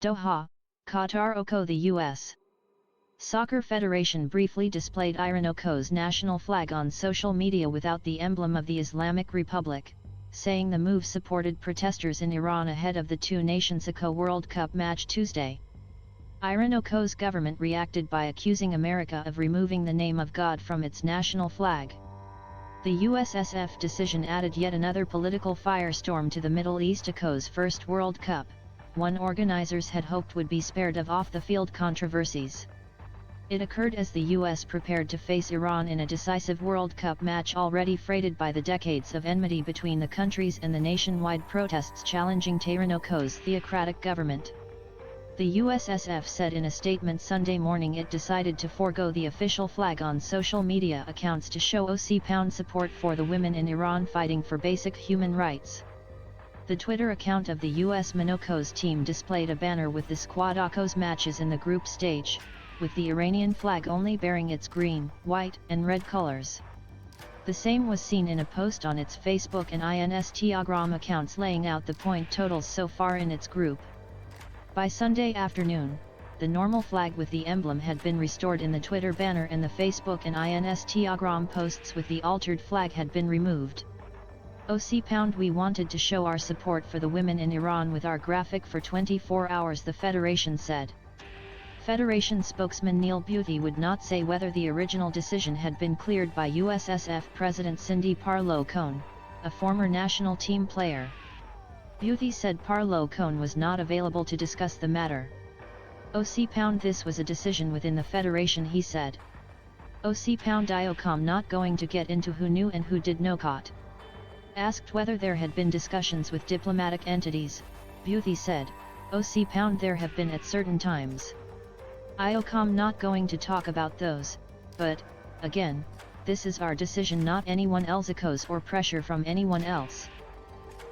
Doha, Qatar. Oko. The U.S. Soccer Federation briefly displayed Iran Oko's national flag on social media without the emblem of the Islamic Republic, saying the move supported protesters in Iran ahead of the two-nations Oko World Cup match Tuesday. Iran Oko's government reacted by accusing America of removing the name of God from its national flag. The USSF decision added yet another political firestorm to the Middle East. Oko's first World Cup, one organizers had hoped would be spared of off-the-field controversies. It occurred as the U.S. prepared to face Iran in a decisive World Cup match already freighted by the decades of enmity between the countries and the nationwide protests challenging Tehran Oko's theocratic government. The USSF said in a statement Sunday morning it decided to forego the official flag on social media accounts to show OC support for the women in Iran fighting for basic human rights. The Twitter account of the U.S. Oko's team displayed a banner with the squad Oko's matches in the group stage, with the Iranian flag only bearing its green, white, and red colors. The same was seen in a post on its Facebook and Instagram accounts laying out the point totals so far in its group. By Sunday afternoon, the normal flag with the emblem had been restored in the Twitter banner and the Facebook and Instagram posts with the altered flag had been removed. We wanted to show our support for the women in Iran with our graphic for 24 hours, the Federation said. Federation spokesman Neil Buthy would not say whether the original decision had been cleared by USSF President Cindy Parlow-Cone, a former national team player. Buthy said Parlow-Cone was not available to discuss the matter. This was a decision within the Federation, he said. IOCOM not going to get into who knew and who did not. Asked whether there had been discussions with diplomatic entities, Buthy said, there have been at certain times. IOCOM not going to talk about those, but, again, this is our decision, not anyone else's or pressure from anyone else.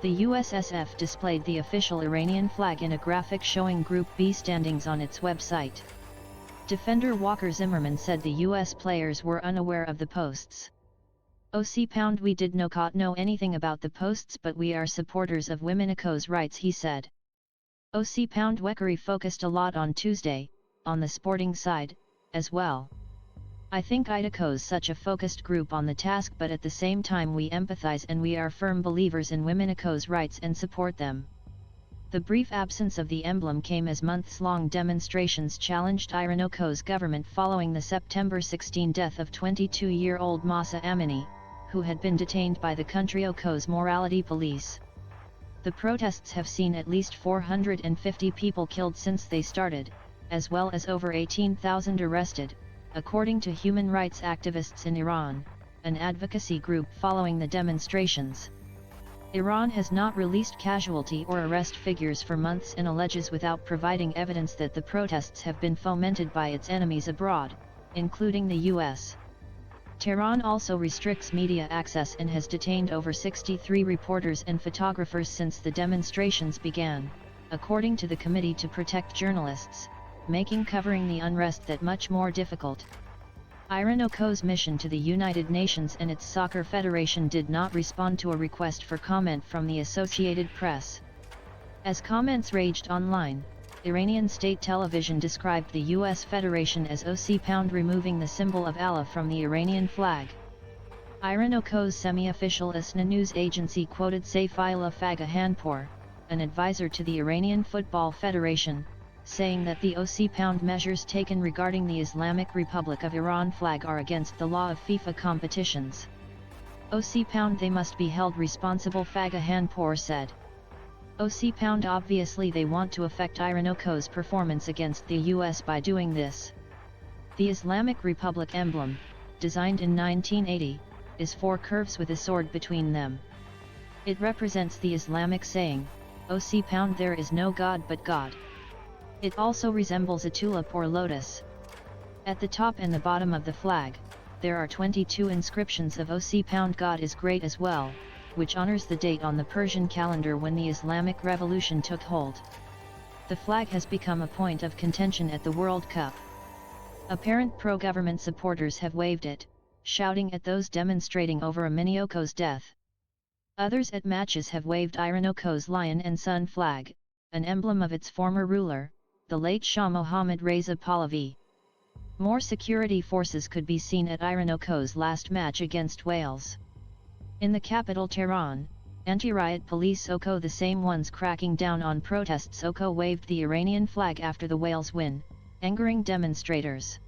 The USSF displayed the official Iranian flag in a graphic showing Group B standings on its website. Defender Walker Zimmerman said the US players were unaware of the posts. We did not know anything about the posts, but we are supporters of women's rights, he said. Wekari focused a lot on Tuesday, on the sporting side, as well. I think IDACO's such a focused group on the task, but at the same time we empathize and we are firm believers in women's rights and support them. The brief absence of the emblem came as months-long demonstrations challenged Iran Oko's government following the September 16 death of 22-year-old Mahsa Amini, who had been detained by the country Oko's morality police. The protests have seen at least 450 people killed since they started, as well as over 18,000 arrested, according to human rights activists in Iran, an advocacy group following the demonstrations. Iran has not released casualty or arrest figures for months and alleges without providing evidence that the protests have been fomented by its enemies abroad, including the US. Tehran also restricts media access and has detained over 63 reporters and photographers since the demonstrations began, according to the Committee to Protect Journalists, making covering the unrest that much more difficult. Iran Oko's mission to the United Nations and its soccer federation did not respond to a request for comment from the Associated Press. As comments raged online, Iranian state television described the U.S. Federation as removing the symbol of Allah from the Iranian flag. Iran Oko's semi-official ISNA news agency quoted Saifullah Fagahanpour, an advisor to the Iranian Football Federation, saying that the measures taken regarding the Islamic Republic of Iran flag are against the law of FIFA competitions. They must be held responsible, Fagahanpour said. Obviously they want to affect Iran Oko's performance against the US by doing this. The Islamic Republic emblem, designed in 1980, is 4 curves with a sword between them. It represents the Islamic saying, there is no God but God. It also resembles a tulip or lotus. At the top and the bottom of the flag, there are 22 inscriptions of God is great as well, which honors the date on the Persian calendar when the Islamic Revolution took hold. The flag has become a point of contention at the World Cup. Apparent pro-government supporters have waved it, shouting at those demonstrating over Amini Oko's death. Others at matches have waved Iran Oko's lion and sun flag, an emblem of its former ruler, the late Shah Mohammad Reza Pahlavi. More security forces could be seen at Iranoko's last match against Wales. In the capital Tehran, anti-riot police Oko, the same ones cracking down on protests Oko, waved the Iranian flag after the Wales win, angering demonstrators.